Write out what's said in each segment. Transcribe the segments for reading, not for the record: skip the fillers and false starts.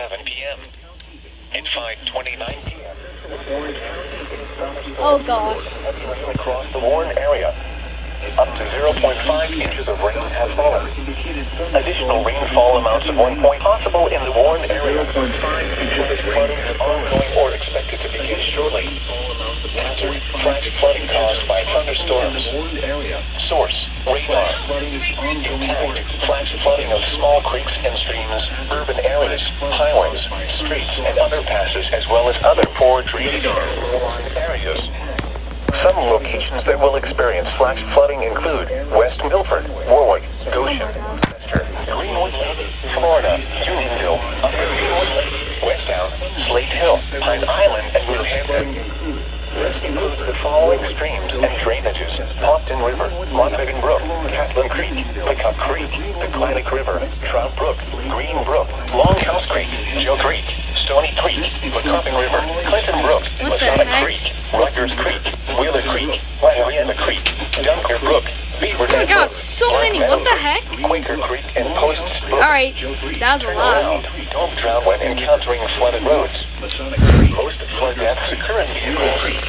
7 p.m. At 5:29 p.m. Oh gosh. Heavy rain across the Warren area. Up to 0.5 inches of rain have fallen. Additional rainfall amounts of 1 point possible in the Warren area. Flooding is ongoing or expected to begin shortly. Hazard, flash flooding caused by thunderstorms. Source, radar. Impact, flash flooding of small creeks and streams, urban areas, highways, streets, and underpasses, as well as other poor drainage areas. Some locations that will experience flash flooding include West Milford, Warwick, Goshen, Chester, Greenwood Lake, Florida, Unionville, Upper Greenwood Lake, West Town, Slate Hill, Pine Island, and New Hampton. This includes the following streams and drainages: Pompton River, Montagan Brook, Catlin Creek, Pickup Creek, the Clanic River, Trout Brook, Green Brook, Longhouse Creek, Joe Creek, Stony Creek, Lecomping River, Clinton Brook, Masonic Creek, Rutgers Creek, Wheeler Creek, Marietta Creek, Dunker Brook, Beaver Dam. Oh my god, so many, what the heck? Quaker Creek and Posts Brook. Alright, that was a lot. Don't drown when encountering flooded roads. Most flood deaths occur in vehicles.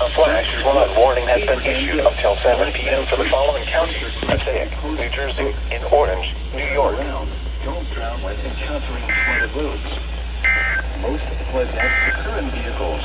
A flash flood warning has been issued until 7 p.m. for the following counties: Passaic, New Jersey, in Orange, New York. Don't drown when encountering flooded roads. Most flood deaths occur in vehicles.